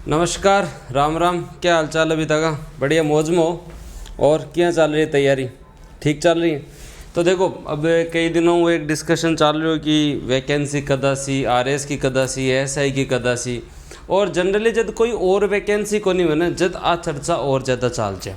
नमस्कार, राम राम। क्या हाल चाल अभी तक? बढ़िया, मौज में हो? और क्या चल रही है तैयारी? ठीक चल रही है? तो देखो, अब कई दिनों वो एक डिस्कशन चल रही हो कि वैकेंसी कदासी, आरएस की कदासी, एसआई की कदासी, और जनरली जब कोई और वैकेंसी को नहीं बने जब आ चर्चा और ज़्यादा चाल जाए।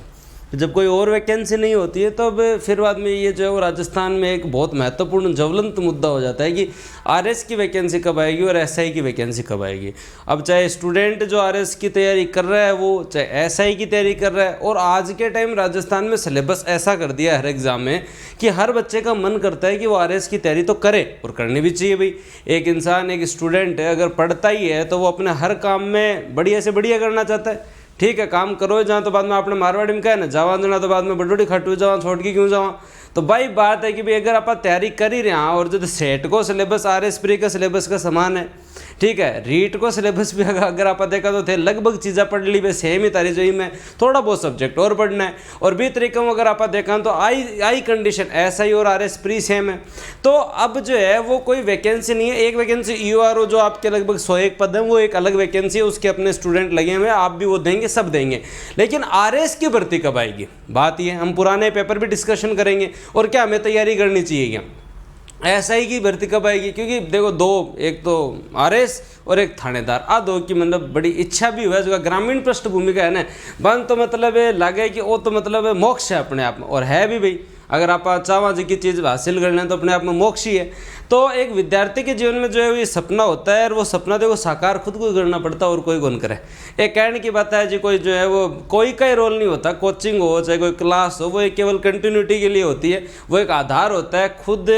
जब कोई और वैकेंसी नहीं होती है तब फिर बाद में ये जो है वो राजस्थान में एक बहुत महत्वपूर्ण ज्वलंत मुद्दा हो जाता है कि आरएस की वैकेंसी कब आएगी और एसआई की वैकेंसी कब आएगी। अब चाहे स्टूडेंट जो आरएस की तैयारी कर रहा है वो, चाहे एसआई की तैयारी कर रहा है, और आज के टाइम राजस्थान में सिलेबस ऐसा कर दिया है हर एग्ज़ाम में कि हर बच्चे का मन करता है कि वो आरएस की तैयारी तो करे, और करनी भी चाहिए भाई। एक इंसान, एक स्टूडेंट अगर पढ़ता ही है तो वो अपने हर काम में बढ़िया से बढ़िया करना चाहता है। ठीक है, काम करो जहाँ, तो बाद में आपने मारवाड़ी में कहा है ना, जावा देना तो बाद में बडोड़ी खटू जावा, छोड़ के क्यों जावा। तो भाई बात है कि भाई अगर आप तैयारी कर ही रहे हैं और जो सेट को सिलेबस आरएस प्री का सिलेबस का समान है, ठीक है, रीट को सिलेबस भी अगर आप देखा तो थे लगभग चीज़ें पढ़ ली वे सेम ही तारी जो में थोड़ा बहुत सब्जेक्ट और पढ़ना है। और भी तरीके में अगर आप देखा तो आई कंडीशन एसआई और आरएस प्री सेम है। तो अब जो है वो कोई वैकेंसी नहीं है। एक वैकेंसी ईओआरओ जो आपके लगभग 101 पद है वो एक अलग वैकेंसी है, उसके अपने स्टूडेंट लगे हुए हैं, आप भी वो देंगे, सब देंगे। लेकिन आरएस की भर्ती कब आएगी, बात ये, हम पुराने पेपर भी डिस्कशन करेंगे और क्या हमें तैयारी करनी चाहिए क्या, एसआई की भर्ती कब आएगी। क्योंकि देखो दो, एक तो आरएस और एक थानेदार, आ दो की मतलब बड़ी इच्छा भी हुआ जो ग्रामीण पृष्ठभूमि का है ना, बन तो मतलब लगे कि वो तो मतलब मोक्ष है अपने आप में, और है भी भाई। अगर आप चावा जी की चीज़ हासिल कर लें तो अपने आप में मोक्ष ही है। तो एक विद्यार्थी के जीवन में जो है वो ये सपना होता है, और वो सपना देखो साकार खुद को करना पड़ता है और कोई कौन करे। एक कहने की बात है जी, कोई जो है वो कोई का ही रोल नहीं होता, कोचिंग हो चाहे कोई क्लास हो, वो एक केवल कंटिन्यूटी के लिए होती है, वो एक आधार होता है। खुद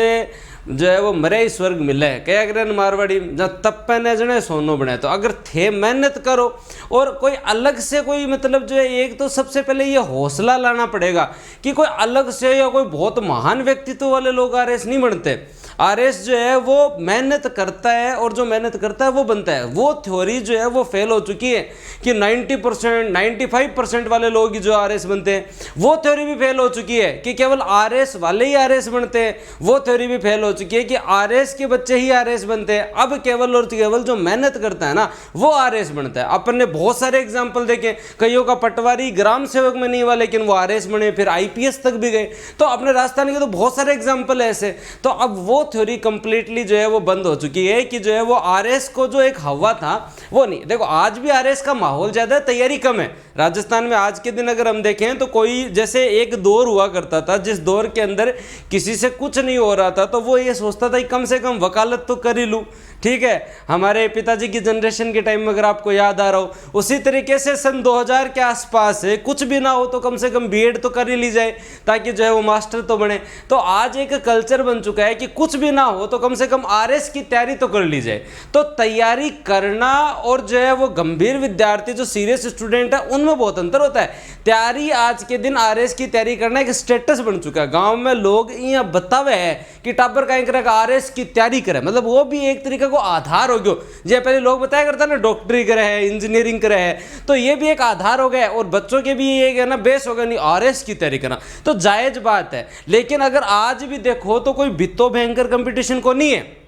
जो है वो मरे ही स्वर्ग मिले क्या करें मारवाड़ी, जब तप्पे न जने सोनो बने। तो अगर थे मेहनत करो, और कोई अलग से कोई मतलब जो है, एक तो सबसे पहले ये हौसला लाना पड़ेगा कि कोई अलग से या कोई बहुत महान व्यक्तित्व वाले लोग आरएस नहीं बनते। आरएस जो है वो मेहनत करता है, और जो मेहनत करता है वो बनता है। वो थ्योरी जो है वो फेल हो चुकी है कि 90% 95% वाले लोग जो आरएस बनते हैं, वो थ्योरी भी फेल हो चुकी है कि केवल आरएस वाले ही आरएस बनते हैं। वो थ्योरी भी फेल हो चुकी है कि आरएस के बच्चे ही आरएस बनते हैं। अब केवल और केवल जो मेहनत करता है ना वो आरएस बनता है। अपन ने बहुत सारे एग्जाम्पल देखे, कईयों का पटवारी ग्राम सेवक में नहीं हुआ लेकिन वो आरएस बने, फिर आईपीएस तक भी गए। तो अपने राजस्थान के तो बहुत सारे एग्जाम्पल है ऐसे। तो अब वो थ्योरी कंप्लीटली जो है वो बंद हो चुकी है कि जो है वो आरएस को जो एक हवा था वो नहीं। देखो आज भी आरएस का माहौल ज्यादा है, तैयारी कम है राजस्थान में। आज के दिन अगर हम देखें तो कोई जैसे एक दौर हुआ करता था जिस दौर के अंदर किसी से कुछ नहीं हो रहा था तो वो ये सोचता था कि कम से कम वकालत तो कर ही लूँ। ठीक है, हमारे पिताजी की जनरेशन के टाइम में अगर आपको याद आ रहा हो, उसी तरीके से सन 2000 के आसपास है, कुछ भी ना हो तो कम से कम बीएड तो कर ही ली जाए ताकि जो है वो मास्टर तो बने। तो आज एक कल्चर बन चुका है कि कुछ भी ना हो तो कम से कम आरएस की तैयारी तो कर ली जाए। तो तैयारी करना और जो है वो गंभीर विद्यार्थी जो सीरियस स्टूडेंट है उनमें बहुत अंतर होता है। तैयारी आज के दिन आरएस की तैयारी करना एक स्टेटस बन चुका है। गाँव में लोग यहाँ बतावे है कि टाबर का एक आरएस की तैयारी करे, मतलब वो भी एक तरीके को आधार हो गया। जो पहले लोग बताया करता ना डॉक्टरी करे है, इंजीनियरिंग करे है, तो ये भी एक आधार हो गया। और बच्चों के भी ये है ना बेस हो गया नहीं आरएस की तैयारी करना, तो जायज बात है। लेकिन अगर आज भी देखो तो कोई बित्तो भयंकर कंपटीशन को नहीं है।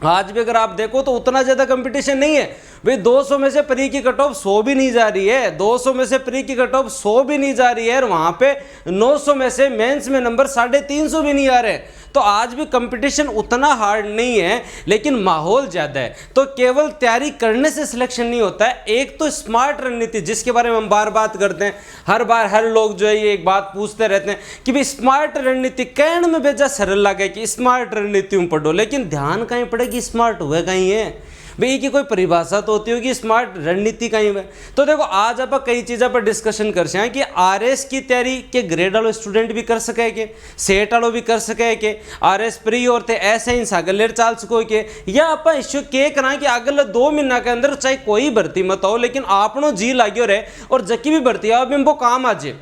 आज भी अगर आप देखो तो उतना ज्यादा कंपटीशन नहीं है भाई। 200 में से प्री की कट ऑफ 100 भी नहीं जा रही है, 200 में से प्री की कट ऑफ 100 भी नहीं जा रही है, और वहां पे 900 में से मेंस में नंबर 350 भी नहीं आ रहे। तो आज भी कंपटीशन उतना हार्ड नहीं है, लेकिन माहौल ज्यादा है। तो केवल तैयारी करने से सिलेक्शन नहीं होता है, एक तो स्मार्ट रणनीति जिसके बारे में हम बार बात करते हैं, हर बार हर लोग जो है ये एक बात पूछते रहते हैं कि भाई स्मार्ट रणनीति कहने में बेजा सरल लगे कि स्मार्ट रणनीति में पढ़ो, लेकिन ध्यान कहीं पड़े कि स्मार्ट हुए कहीं है भाई की कोई परिभाषा तो होती होगी स्मार्ट रणनीति कहीं है। तो देखो आज आप कई चीज़ों पर डिस्कशन कर सकें कि आरएस की तैयारी के ग्रेड वालों स्टूडेंट भी कर सके के, सेट वालों भी कर सके के, आरएस प्री और थे ऐसे ही सागलेर चाल सको के, या आप इश्यू के करा कि अगले 2 महीना के अंदर चाहे कोई भर्ती मत हो लेकिन आपनो जी लाग्यो रहे और जकी भी भर्ती आओ अभी वो काम आ जाए।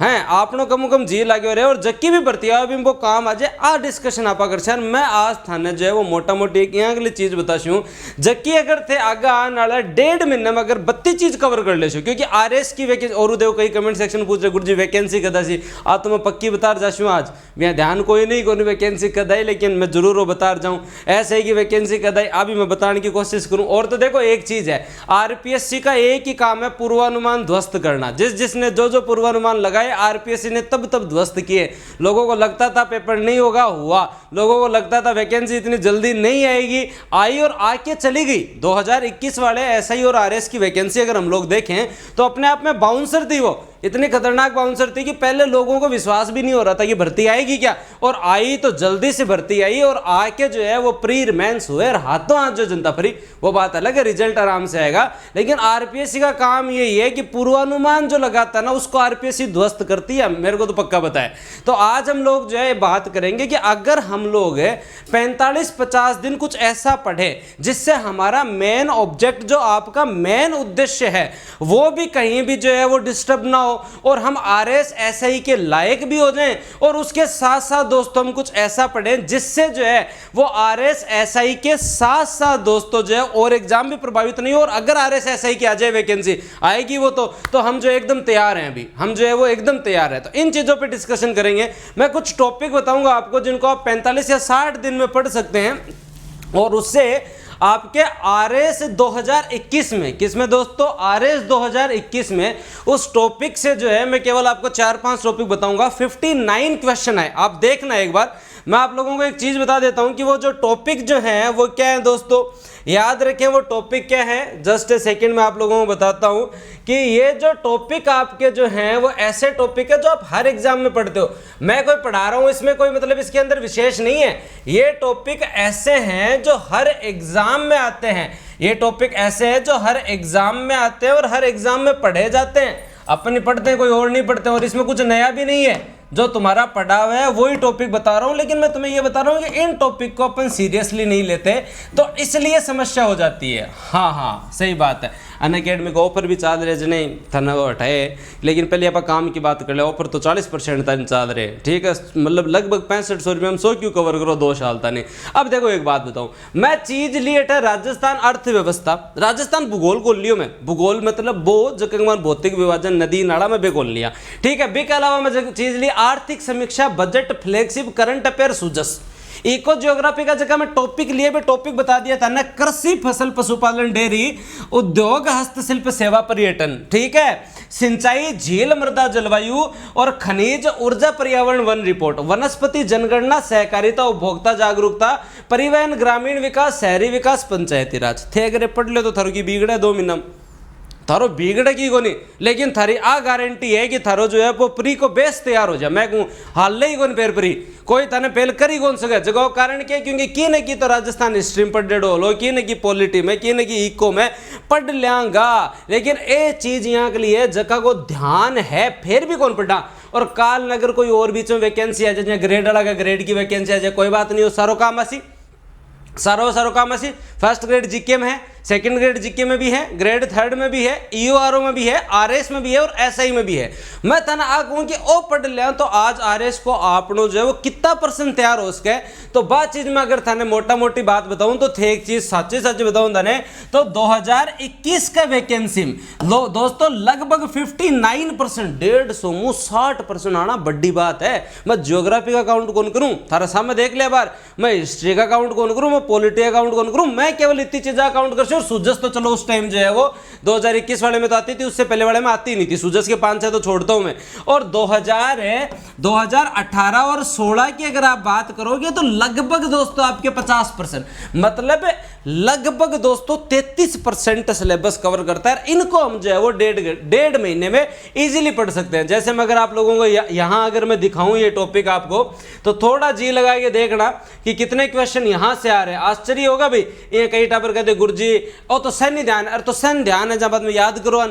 हैं आपनो कम जी लागे रहे और जक्की भी भर्ती है अभी वो काम आ जाए आ डिस्कशन आपा कर सर। मैं आज थाने जो है वो मोटा मोटी एक यहाँ अगली चीज बताशूँ जक्की अगर थे आगे आने वाला 1.5 महीने में अगर 32 चीज कवर कर ले क्योंकि आरएस की वैकेंसी और देखो कई कमेंट सेक्शन पूछ रहे गुरुजी वैकेंसी कदा सी आ तो मैं पक्की बता जाशूँ आज मैं ध्यान कोई नहीं कोई वैकेंसी कदाई लेकिन मैं जरूर बता जाऊँ ऐसे ही कि वैकेंसी कदाई अभी मैं बताने की कोशिश करूँ। और तो देखो एक चीज है आरपीएससी का एक ही काम है पूर्वानुमान ध्वस्त करना। जिसने जो पूर्वानुमान लगाए आरपीएससी ने तब ध्वस्त किए। लोगों को लगता था पेपर नहीं होगा हुआ, लोगों को लगता था वैकेंसी इतनी जल्दी नहीं आएगी आई और आके चली गई। 2021 वाले एसआई और आरएस की वैकेंसी अगर हम लोग देखें तो अपने आप में बाउंसर थी। वो इतनी खतरनाक बाउंसर थी कि पहले लोगों को विश्वास भी नहीं हो रहा था कि भर्ती आएगी क्या, और आई तो जल्दी से भर्ती आई और आके जो है वो प्री रिमेंस हुए और हाथों हाथ जो जनता फ्री। वो बात अलग है रिजल्ट आराम से आएगा, लेकिन आरपीएससी का काम यही है कि पूर्वानुमान जो लगाता है ना उसको आरपीएससी ध्वस्त करती है, मेरे को तो पक्का पता है। तो आज हम लोग जो है बात करेंगे कि अगर हम लोग 45-50 दिन कुछ ऐसा पढ़े जिससे हमारा मेन ऑब्जेक्ट जो आपका मेन उद्देश्य है वो भी कहीं भी जो है वो डिस्टर्ब ना हो और हम आरएस एसआई के लायक भी हो जाएं, और उसके साथ साथ दोस्तों हम कुछ ऐसा पढ़ें जिससे जो है वो आरएस एसआई के साथ साथ दोस्तों जो है और एग्जाम भी प्रभावित नहीं हो। और अगर आरएस एसआई की आ जाए वैकेंसी आएगी वो तो हम जो एकदम तैयार हैं, अभी हम जो है वो एकदम तैयार है। तो इन चीजों पे डिस्कशन करेंगे। मैं कुछ टॉपिक बताऊंगा आपको जिनको आप 45 या 60 दिन में पढ़ सकते हैं और उससे आपके आरएस 2021 में किसमें दोस्तों आरएस 2021 में उस टॉपिक से जो है मैं केवल आपको 4-5 टॉपिक बताऊंगा। 59 क्वेश्चन है, आप देखना एक बार। मैं आप लोगों को एक चीज बता देता हूं कि वो जो टॉपिक जो है वो क्या है दोस्तों, याद रखें वो टॉपिक क्या है। जस्ट ए सेकंड में आप लोगों को बताता हूं कि ये जो टॉपिक आपके जो हैं वो ऐसे टॉपिक है जो आप हर एग्जाम में पढ़ते हो। मैं कोई पढ़ा रहा हूं इसमें कोई मतलब इसके अंदर विशेष नहीं है। ये टॉपिक ऐसे हैं जो हर एग्जाम में आते हैं, ये टॉपिक ऐसे हैं जो हर एग्जाम में आते हैं और हर एग्जाम में पढ़े जाते हैं। अपने पढ़ते हैं कोई और नहीं पढ़ते, और इसमें कुछ नया भी नहीं है। जो तुम्हारा पढ़ा हुआ है वही टॉपिक बता रहा हूं, लेकिन मैं तुम्हें यह बता रहा हूं कि इन टॉपिक को अपन सीरियसली नहीं लेते तो इसलिए समस्या हो जाती है। हाँ सही बात है। अनअकैडमी का ऑफर भी चल रहे जिन्हें थाना वो हटाए, लेकिन पहले आप काम की बात कर ले। ऑफर तो 40% तक चल रहे, ठीक है, मतलब लगभग 6500 रुपये में 100 क्यों कवर करो 2 साल तक नहीं। अब देखो एक बात बताऊं, मैं चीज ली है राजस्थान अर्थव्यवस्था, राजस्थान भूगोल को लियो मैं। भूगोल मतलब वो जगह भौतिक विभाजन नदी नाला में बेगोल लिया, ठीक है। बे के अलावा मैं चीज ली आर्थिक समीक्षा बजट फ्लैगशिप करंट अफेयर सुजस। इको ज्योग्राफी का जगह में टॉपिक लिए भी टॉपिक बता दिया था ना, कृषि फसल पशुपालन डेयरी उद्योग हस्तशिल्प सेवा पर्यटन, ठीक है, सिंचाई झील मृदा जलवायु और खनिज ऊर्जा पर्यावरण वन रिपोर्ट, वनस्पति जनगणना सहकारिता उपभोक्ता जागरूकता परिवहन ग्रामीण विकास शहरी विकास पंचायती राज थे। अगर पढ़ ले तो थारो की बिगड़े 2 महीना थारो बिगड़े की कोनी, लेकिन थारी आ गारंटी है कि थारो जो है वो प्री को बेस तैयार हो जाए। मैं कहूँ हाल ही कौन पेर प्री कोई थाने पेल करी कौन सके जगह कारण क्या, क्योंकि की न की तो राजस्थान स्ट्रीम पढ़ डेढ़ो लो, की न की पॉलिटी में, की न की इको में पढ़ लियांगा, लेकिन ये चीज यहाँ के लिए जगह को ध्यान है फिर भी कौन पढ़ा। और काल नगर कोई और बीच में वैकेंसी आ जाए, ग्रेड वाला का ग्रेड की वैकेंसी आ जाए, कोई बात नहीं हो, सारो काम आसी सारो काम ऐसी। फर्स्ट ग्रेड जीके में है, सेकंड ग्रेड जीके में भी है, ग्रेड 3 में भी है, ईओआरओ में भी है, आरएस में भी है और एसआई में भी है। मैं तना आ कहूँ कि ओ पढ़ लिया तो आज आरएस को आपनो जो है वो कितना % तैयार हो सके। तो बात चीज में अगर थाने मोटा मोटी बात बताऊं तो थे एक चीज सच्ची बताऊं थाने तो 2021 का वैकेंसी लो दोस्तों लगभग 59%, 150 मुँह 60% आना बड़ी बात है। मैं ज्योग्राफी का काउंट कौन करूं, थारा सामने देख लिया बार। मैं हिस्ट्री का काउंट कौन करूं, मैं पॉलिटी का काउंट कौन करूं, मैं केवल इतनी चीजें काउंट कर। सुजस तो चलो उस टाइम जो है वो 2021 वाले में तो आती थी, उससे पहले वाले में आती नहीं थी। सुजस के 5-6 तो छोड़ता हूं मैं। और 2018 और 16 की अगर आप बात करोगे तो लगभग दोस्तों आपके 50%, मतलब लगभग दोस्तों 33% सिलेबस कवर करता है। इनको हम जो है वो डेढ़ महीने में इजीली पढ़ सकते हैं। जैसे मैं अगर आप लोगों को यहां अगर मैं दिखाऊं ये टॉपिक आपको तो थोड़ा जी लगा के देखना कि कितने क्वेश्चन यहां से आ रहे हैं। आश्चर्य होगा भाई, ये कई टापर कहते गुरुजी ओ तो सन ध्यान, अरे तो सन ध्यान है जब बाद में याद करो।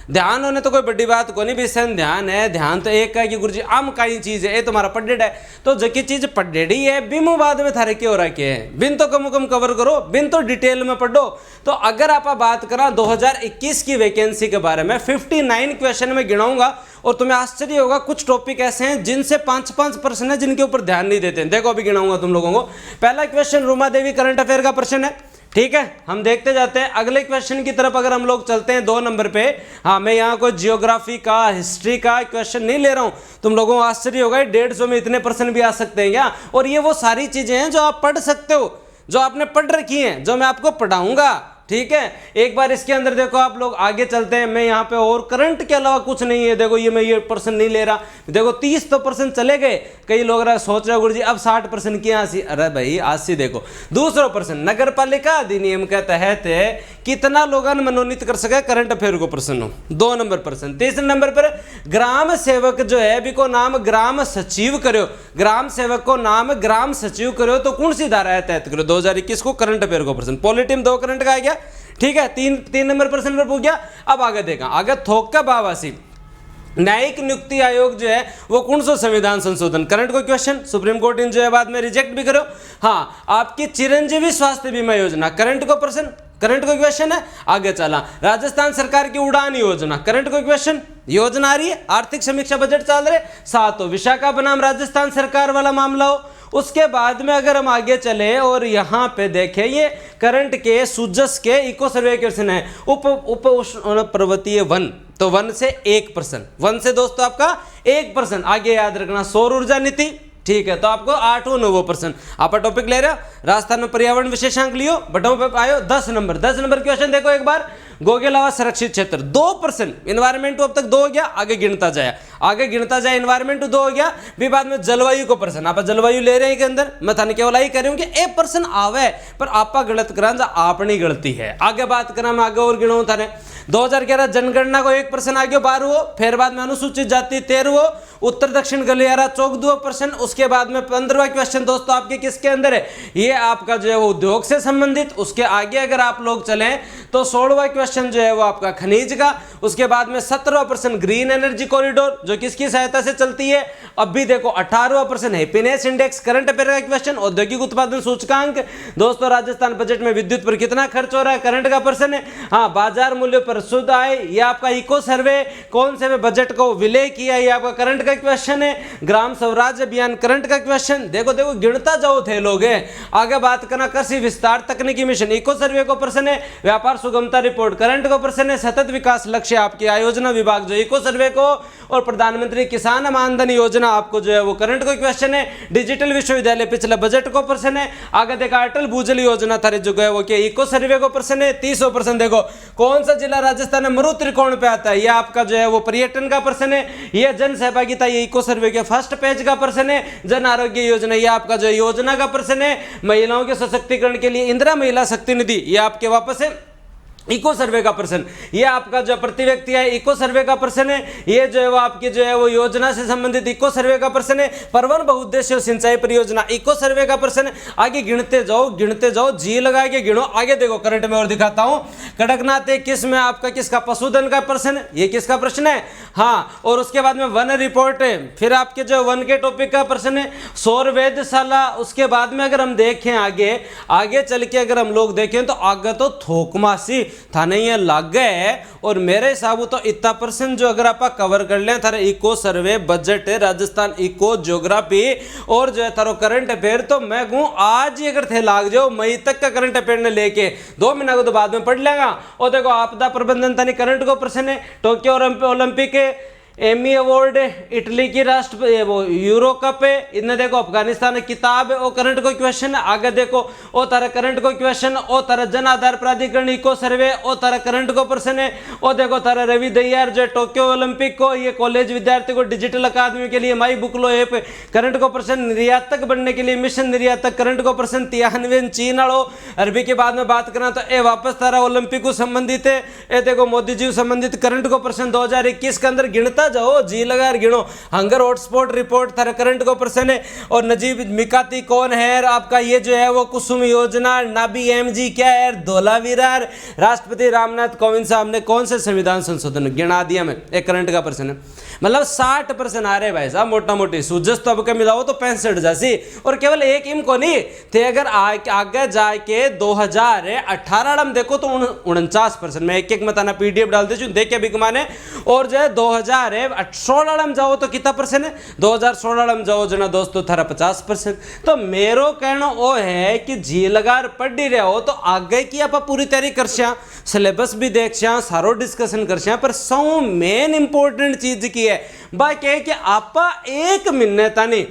ध्यान होने तो कोई बड़ी बात को नहीं, विषय ध्यान है। ध्यान तो एक है कि गुरुजी आम काई चीज है, ये तुम्हारा पढ़ेड है, तो जकी चीज पढ़ेडी है बिमु बाद में थारे क्यों रखे हैं, बिन तो कम कम कवर करो, बिन तो डिटेल में पढ़ो। तो अगर आप बात करा 2021 की वैकेंसी के बारे में 59 क्वेश्चन में गिनाऊंगा और तुम्हें आश्चर्य होगा, कुछ टॉपिक ऐसे हैं जिनसे 5-5 प्रश्न है जिनके ऊपर ध्यान नहीं देते हैं। देखो अभी गिनाऊंगा तुम लोगों को। पहला question Ruma Devi current affair का प्रश्न है, ठीक है, हम देखते जाते हैं। अगले क्वेश्चन की तरफ अगर हम लोग चलते हैं 2 नंबर पे, हाँ मैं यहाँ कोई जियोग्राफी का हिस्ट्री का क्वेश्चन नहीं ले रहा हूँ, तुम लोगों को आश्चर्य होगा 150 में इतने प्रश्न भी आ सकते हैं क्या। और ये वो सारी चीजें हैं जो आप पढ़ सकते हो, जो आपने पढ़ रखी हैं, जो मैं आपको पढ़ाऊंगा, ठीक है। एक बार इसके अंदर देखो आप लोग आगे चलते हैं। मैं यहाँ पे और करंट के अलावा कुछ नहीं है, देखो ये मैं ये पर्सन नहीं ले रहा, देखो 30 तो % चले गए। कई लोग सोच रहे गुरु जी अब 60% की आसी, अरे भाई आसी देखो। दूसरा प्रश्न, नगर पालिका अधिनियम के तहत कितना लोग मनोनीत कर सके करंट अफेयर को प्रश्न हो, 2 नंबर प्रश्न। तीसरे नंबर पर ग्राम सेवक जो है भी को नाम ग्राम सचिव करो, ग्राम सेवक को नाम ग्राम सचिव करो तो कौन सी धारा है तहत करो, 2021 को करंट अफेयर को प्रश्न। पॉलिटिम 2 करंट का आ गया, ठीक है, 3 नंबर प्रश्न पर पूछ गया। अब आगे देखा, आगे थोक का भावासी न्यायिक नियुक्ति आयोग जो है वो कौन सा संविधान संशोधन, करंट को क्वेश्चन, सुप्रीम कोर्ट इन जो है बाद में रिजेक्ट भी करो। हाँ, आपकी चिरंजीवी स्वास्थ्य बीमा योजना, करंट को प्रश्न, करंट को क्वेश्चन है। आगे चला, राजस्थान सरकार की उड़ान योजना, करंट को क्वेश्चन, योजना आ रही है, आर्थिक समीक्षा बजट चल रहे। 7 विशाखा बनाम राजस्थान सरकार वाला मामला हो। उसके बाद में अगर हम आगे चले और यहाँ पे देखें, ये करंट के सुजस के इको सर्वे क्वेश्चन है, उप उष्ण पर्वतीय वन, तो वन से 1%, वन से दोस्तों आपका 1%। आगे याद रखना सौर ऊर्जा नीति, ठीक है, तो आपको 8-9% आप टॉपिक ले रहे हो। राजस्थान में पर्यावरण विशेषांक लियो, बटों पे आयो 10 नंबर क्वेश्चन देखो एक बार। गोगेलावा संरक्षित क्षेत्र 2%, इन्वायरमेंट अब तक 2 हो गया, आगे गिनता जाए, इन्वायरमेंट 2 हो गया। भी बाद में जलवायु को प्रश्न, आप जलवायु ले रहे हैं के अंदर, मैं थाने केवल यही कह रही हूँ कि 1% आवे, पर आपा गलत करा, आपनी गलती है। आगे बात करा, मैं आगे और गिनाऊँ थाने 2011 जनगणना को 1% आगे 12, फिर बाद में अनुसूचित जाति 13, उत्तर दक्षिण गलियारा 14%। उसके बाद में 15वां क्वेश्चन दोस्तों आपके किसके अंदर है, ये आपका जो है वो उद्योग से संबंधित। उसके आगे अगर आप लोग चलें तो 16वां क्वेश्चन जो है वो आपका खनिज का। उसके बाद में 17वां प्रश्न ग्रीन एनर्जी कॉरिडोर जो किसकी सहायता से चलती है। अब भी देखो 18वां प्रश्न हैप्पीनेस इंडेक्स, करंट अफेयर का क्वेश्चन, औद्योगिक उत्पादन सूचकांक दोस्तों, राजस्थान बजट में विद्युत पर कितना खर्च हो रहा है, करंट का प्रश्न है। हाँ, बाजार मूल्य पर शुद्ध आय, ये आपका इको सर्वे, कौन से बजट को विलय किया, ये आपका करंट का क्वेश्चन है। ग्राम स्वराज अभियान, करंट का क्वेश्चन। देखो गिनता जाओ थे लोग। आगे बात करना कृषि विस्तार तकनीकी मिशन, इको सर्वे को प्रश्न है। व्यापार सुगमता रिपोर्ट, करंट को प्रश्न है। सतत विकास लक्ष्य आपकी आयोजना विभाग जो इको सर्वे को, और प्रधानमंत्री किसान मानधन योजना आपको जो है वो करंट को क्वेश्चन है। डिजिटल विश्वविद्यालय पिछले बजट को प्रश्न है। आगे देखा अटल भूजल योजना थारे जो है वो क्या इको सर्वे को प्रश्न है। 30% देखो कौन सा जिला राजस्थान में मरु त्रिकोण पे आता है, ये आपका जो है वो पर्यटन का प्रश्न है। ये जन सहभागिता, ये इको सर्वे के फर्स्ट पेज का प्रश्न है। जन आरोग्य योजना, ये आपका जो योजना का प्रश्न है। महिलाओं के सशक्तिकरण के लिए इंदिरा महिला शक्ति निधि, ये आपके वापस है इको सर्वे का प्रश्न। ये आपका जो प्रति व्यक्ति है इको सर्वे का प्रश्न है। ये जो है वो आपकी जो है वो योजना से संबंधित इको सर्वे का प्रश्न है। परवन बहुउद्देशीय सिंचाई परियोजना इको सर्वे का प्रश्न है। आगे गिनते जाओ, जी लगा के गिनो। आगे देखो करंट में और दिखाता हूं, कड़कनाथ किस में आपका किसका पशुधन का प्रश्न है, ये किसका प्रश्न है। हाँ, और उसके बाद में वन रिपोर्ट है, फिर आपके जो वन के टॉपिक का प्रश्न है। सौर वेधशाला, उसके बाद में अगर हम देखें आगे चल के अगर हम लोग देखें तो आगे तो थोकमासी थाने ये लाग गए। और मेरे हिसाब तो इतना % जो अगर आप कवर कर लें थारे इको सर्वे, बजट, राजस्थान इको, ज्योग्राफी और जो है थारो करंट अफेयर, तो मैं कहूँ आज ही अगर थे लाग जाओ मई तक का करंट अफेयर ने लेके 2 महीना को तो बाद में पढ़ लेगा। और देखो आपदा प्रबंधन थाने करंट को प्रश्न है। टोक्यो ओलंपिक के एमी अवार्ड, इटली की राष्ट्र वो यूरो कप है। इनने देखो अफगानिस्तान किताब है, वो करंट को क्वेश्चन है। आगे देखो ओ तारा करंट को क्वेश्चन, ओ तारा जन आधार प्राधिकरण इको सर्वे, ओ तारा करंट को प्रश्न है। ओ देखो तारा रवि दहियार जो टोक्यो ओलंपिक को, ये कॉलेज विद्यार्थी को डिजिटल अकादमी के लिए my book low app, current को प्रश्न। निर्यातक बनने के लिए मिशन निर्यातक, करंट को प्रश्न। तियानवें चीन आलो अरबी के बाद में बात करना तो ए वापस तारा ओलंपिक को संबंधित है। ए देखो मोदी जी संबंधित करंट को प्रश्न 2021 के अंदर गिनता गिनता जाओ, जी लगा गिनो। हंगर हॉटस्पॉट रिपोर्ट थारे करंट को पर्सन है, और नजीब मिकाती कौन है, आपका ये जो है वो कुसुम योजना, नाबी एमजी क्या है, धोलावीरा, राष्ट्रपति रामनाथ कोविंद साहब ने कौन से संविधान संशोधन गिना दिया। मैं एक करंट का पर्सन है, मतलब 60% आ रहे भाई साहब मोटा मोटी सूजस तो अब के मिलाओ तो 65 जैसी, और केवल एक इम को नहीं थे। अगर आगे जाके 2018 में देखो तो 49%। मैं एक बताना पीडीएफ डाल दे देखे भी कमाने। और जो है 2016 में जाओ तो कितना परसेंट है, 2016 में जाओ जना दोस्तों थारा 50%। तो मेरो कहना वो है कि जी लगार पढ़ रहे हो तो आगे की आप पूरी तैयारी कर सिलेबस भी देख सारो डिस्कशन कर, पर सौ मेन इंपॉर्टेंट चीज की है बाकी है कि आपा एक महीने तानी,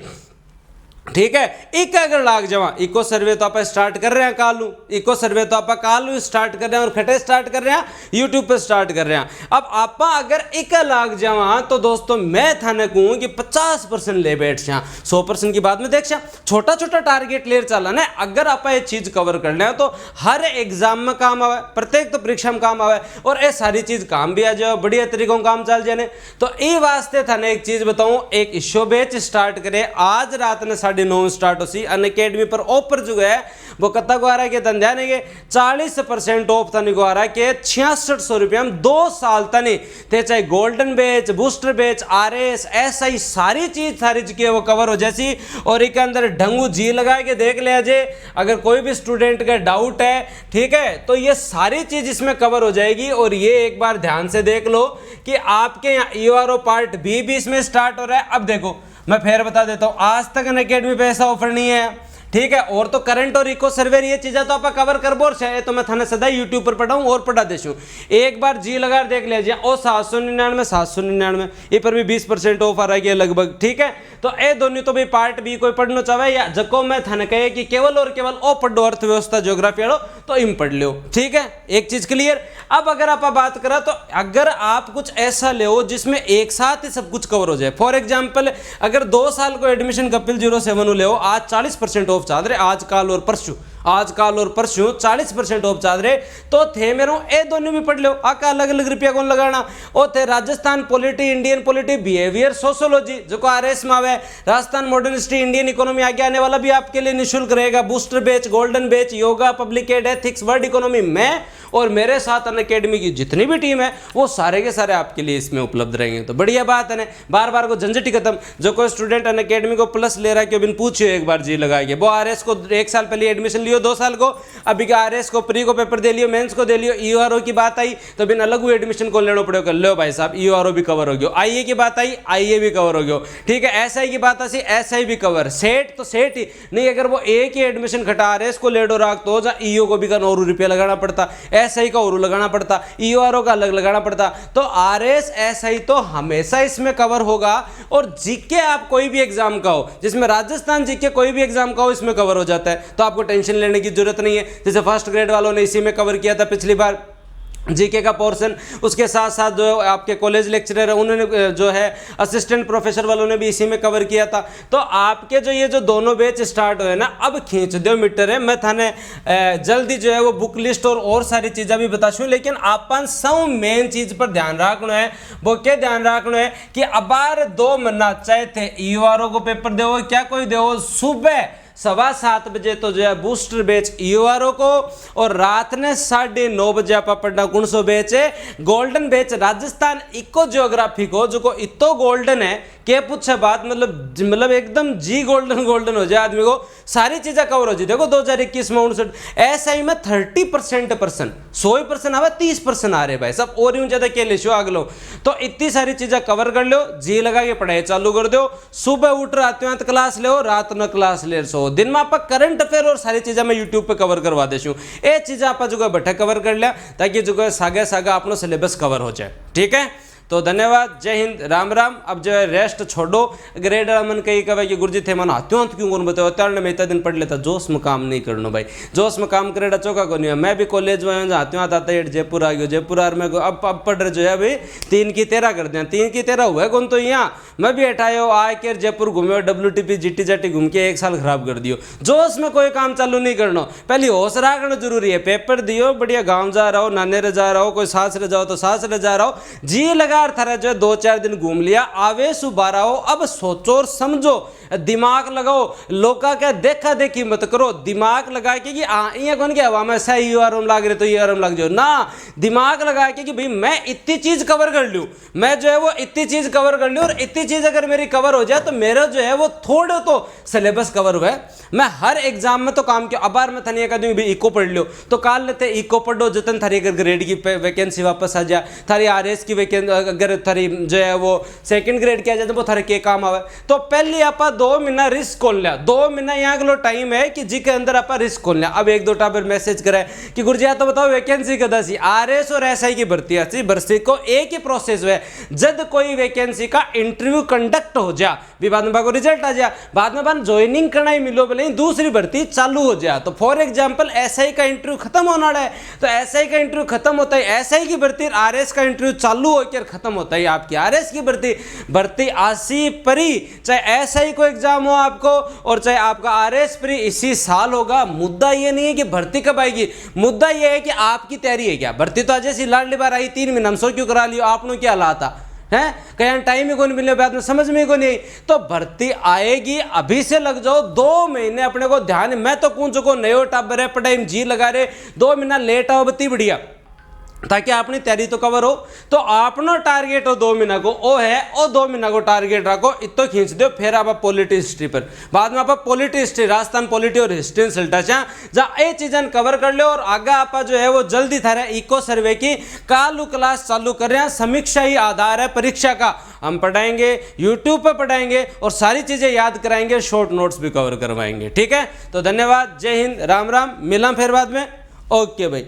ठीक है, एक अगर लाग जावा इको सर्वे तो आप स्टार्ट कर रहे हैं कालू, इको सर्वे तो आप कालू स्टार्ट कर रहे हैं और खटे स्टार्ट कर रहे हैं, यूट्यूब पे स्टार्ट कर रहे हैं। अब आप अगर एक लाग जावा तो दोस्तों मैं थाने कहूँ कि 50% ले बैठ जा, 100% की बात में देख छोटा छोटा टारगेट ले चला ना। अगर आप ये चीज कवर कर ले तो हर एग्जाम में काम आवे, प्रत्येक तो परीक्षा में काम आवे, और ये सारी चीज काम भी आ जाए, बढ़िया तरीकों काम चल जाने। तो ये वास्ते थाने एक चीज बताऊं, एक इशो बैच स्टार्ट करे आज रात ने 9:30 स्टार्ट हो सी अनअकैडमी पर। ऑफर जो है वो कत्ता को आ रहा है कि ध्यान के 40% ऑफ तनी को आ रहा है कि 6600 रुपया में 2 साल तनी थे, चाहे golden batch, booster batch, RS, SI सारी चीज की वो कवर हो जैसी। और एक अंदर ढंगू जी लगा के देख लिया जे, अगर कोई भी स्टूडेंट का डाउट है, ठीक है, तो ये सारी चीज इसमें कवर हो जाएगी। और ये एक बार ध्यान से देख लो कि आपके यहाँ ईआरओ पार्ट बी भी इसमें स्टार्ट हो रहा है। अब देखो मैं फिर बता देता हूं, आज तक अनअकैडमी पे ऐसा ऑफर नहीं है, ठीक है। और तो करंट और इको सर्वे ये चीजें तो आप कवर कर बोर है, तो मैं थाने सदा यूट्यूब पर पढ़ाऊं और पढ़ा देशूं। एक बार जी लगा देख लीजिए, और 799 ये पर भी 20% ऑफ आ रहा है लगभग, ठीक है। तो ए दोनों तो भी पार्ट बी कोई पढ़ना चाहे या जको मैं थाने कहे कि केवल और केवल ओ पढ़ो अर्थव्यवस्था ज्योग्राफी आड़ो तो इम पढ़ लो, ठीक है, एक चीज क्लियर। अब अगर आप बात करा तो अगर आप कुछ ऐसा ले जिसमें एक साथ ही सब कुछ कवर हो जाए, फॉर एग्जाम्पल अगर 2 साल को एडमिशन कपिल 07 ले आज 40% ऑफ चाल रहे, आज काल और परसों 40% ऑफ चाल रहे, तो थे मेरो ए दोनों भी पढ़ लो, आका अलग अलग रुपया कौन लगाना। और थे Rajasthan polity, Indian polity, behaviour sociology जो को आरएस में आवे, Rajasthan modern history, Indian economy आगे आने वाला भी आपके लिए निःशुल्क रहेगा, booster batch, golden batch, yoga, public ad, ethics, world economy. मैं और मेरे साथ अनअकैडमी की जितनी भी टीम है वो सारे के सारे आपके लिए इसमें उपलब्ध रहेंगे। तो बढ़िया बात है ना, बार बार को झंझट ही खत्म। जो कोई स्टूडेंट अनअकैडमी को प्लस ले रहा है, क्यों पूछिए एक बार जी लगाएंगे, वो आरएस को 1 साल पहले एडमिशन लियो, 2 साल को अभी आरएस को प्री को पेपर दे लियो, मेंस को दे लियो, ईओआरओ की बात आई तो बिन अलग एडमिशन को लेना पड़ेगा, लो भाई साहब ईओआरओ भी कवर हो गया, आईए की बात आई आईए भी कवर हो गया, ठीक है, एसआई की बात आई एसआई भी कवर, सेट तो सेट ही नहीं, अगर वो एक ही एडमिशन खटा आरएस को लेडो राख तो जा ईओ को भी का और रुपया लगाना पड़ता, एसआई का और लगाना पड़ता, ईओआरओ का अलग लगाना पड़ता। तो आरएस एसआई तो हमेशा इसमें कवर होगा। और जीके आप कोई भी एग्जाम का हो, जिसमें राजस्थान जीके कोई भी एग्जाम का हो इसमें कवर हो जाता है, तो आपको टेंशन लेने की जरूरत नहीं है। जैसे फर्स्ट ग्रेड वालों ने इसी में कवर किया था पिछली बार जीके का पोर्शन, उसके साथ साथ जो आपके कॉलेज लेक्चरर है उन्होंने जो है असिस्टेंट प्रोफेसर वालों ने भी इसी में कवर किया था। तो आपके जो ये जो दोनों बैच स्टार्ट हुए ना, अब खींच दो मीटर है, मैं थाने जल्दी जो है वो बुक लिस्ट और सारी चीज़ें भी बताशूँ, लेकिन अपन सब मेन चीज़ पर ध्यान रखना है। वो क्या ध्यान रखना है कि अबार 2 महीना चाहे थे ईओआरओ को पेपर दो क्या कोई दो, सुबह 7:15 बजे तो जो है बूस्टर बैच ईओआरओ को, और रात ने 9:30 बजे आप पढ़ना कौन सो बैच है, golden batch Rajasthan eco geography को, जो को इतो गोल्डन है के पूछे बात, मतलब एकदम जी गोल्डन हो जाए आदमी को, सारी चीजें कवर हो जाए। देखो 2021 में 59 एसआई में 30% 100% आवा 30% आ रहे भाई सब, और यूं ज्यादा के ले अगलो। तो इतनी सारी चीजें कवर कर लो, जी लगा के पढ़ाई चालू कर दो, सुबह उठ रात में क्लास ले, रात में क्लास ले, सो दिन में आप करंट अफेयर और सारी चीजें मैं यूट्यूब पे कवर करवा देशू। ये चीजें आप जो बैठे कवर कर लिया ताकि जो सागे अपना सिलेबस कवर हो जाए, ठीक है। तो धन्यवाद, जय हिंद, राम राम। अब जो है रेस्ट छोड़ो, ग्रेड मन कही कहे कि गुरुजी थे मन हाथों क्यों कौन बताओ, त्यार मैं इतना दिन पढ़ लेता, जोश में काम नहीं करना भाई, जोश में काम करेगा चौका को नहीं है। मैं भी कॉलेज में हाथों आता जयपुर आ गया, जयपुर आ मैं अब पढ़ रहे जो है भाई 3 की 13 कर दिया, 3 की 13 हुआ कौन, तो यहाँ मैं भी हटायो आके जयपुर घूमे, WTP GT जाटी घूम के 1 साल खराब कर दियो। जोश में कोई काम चालू नहीं करना, पहले होश रखना जरूरी है। पेपर दियो, बढ़िया गाँव जा रहा हो, नाने रे जा रहा हो, कोई सास रे जाओ तो सास रे जा रहा हो, जी लगा यार थारा जो है 2-4 दिन घूम लिया, आवेश उबारा हो, अब सोचो और समझो, दिमाग लगाओ, लोका क्या देखा देखी मत करो, दिमाग लगा के कि ये कौन क्या हवा में सही आराम लाग रहे तो ये आराम लग जाओ ना, दिमाग लगा के कि भाई मैं इतनी चीज कवर कर लूँ, मैं जो है वो इतनी चीज कवर कर लूँ, और इतनी चीज अगर मेरी कवर हो जाए तो मेरा जो है वो थोड़ा तो सिलेबस कवर हुआ है। मैं हर एग्जाम में तो काम किया, अब मैं थनिया का भी इको पढ़ लो तो काल लेते इको पढ़ो, जतन थारी अगर ग्रेड की वैकेंसी वापस आ जाए, थारी आरएस की वैकेंसी अगर थारी जो है वो सेकंड ग्रेड की आ जाए तो वो थारे के काम आवे। तो पहले आप 2 महीना रिस्क खोल लिया, 2 महीना यहाँ के लो टाइम है कि जी के अंदर आप रिस्क खोल लिया। अब 1-2 टापर मैसेज करे कि गुरुजी तो बताओ वैकेंसी कदा सी, आरएस और एसआई की भर्ती आती, भर्ती को एक ही प्रोसेस है, जब कोई वैकेंसी का इंटरव्यू कंडक्ट हो जा, बाद में बाको रिजल्ट आ जा, बाद में बान ज्वाइनिंग करना ही मिलो बोले दूसरी भर्ती चालू हो जाए। तो फॉर एग्जांपल एसआई का इंटरव्यू खत्म होना है, तो एसआई का इंटरव्यू खत्म होता है, एसआई की भर्ती, आरएस का इंटरव्यू चालू होकर खत्म होता है आपकी आरएस की भर्ती आसी परी, चाहे एसआई को एग्जाम हो आपको और चाहे आपका आरएस परी इसी साल होगा। मुद्दा ये नहीं है कि भर्ती कब आएगी, मुद्दा ये है कि आपकी तैयारी है क्या। भर्ती तो आज ऐसी लाडली बार आई 3 महीना सो क्यों करा लियो, आपने क्या ला था हैं, कहीं टाइम ही को नहीं मिले, बाद में समझ में को नहीं। तो भर्ती आएगी, अभी से लग जाओ, 2 महीने अपने को ध्यान, मैं तो कौन चुको नयो टाबर है पढ़ाई जी लगा रहे, 2 महीना लेट आओ बत्ती बढ़िया, ताकि अपनी तैयारी तो कवर हो। तो आपनो टारगेट हो 2 महीना को ओ है, और 2 महीना को टारगेट रखो, इतो खींच दो, फिर आप पॉलिटी हिस्ट्री पर, बाद में आप पॉलिटी हिस्ट्री, राजस्थान पॉलिटी और हिस्ट्री सिल्टा जहाँ ये चीज़ें कवर कर लो, और आगे आप जो है वो जल्दी थारे इको सर्वे की कालू क्लास चालू कर रहे हैं। समीक्षा ही आधार है परीक्षा का, हम पढ़ाएंगे, यूट्यूब पर पढ़ाएंगे और सारी चीज़ें याद कराएंगे, शॉर्ट नोट्स भी कवर करवाएंगे। ठीक है, तो धन्यवाद, जय हिंद, राम राम, मिला फिर बाद में, ओके भाई।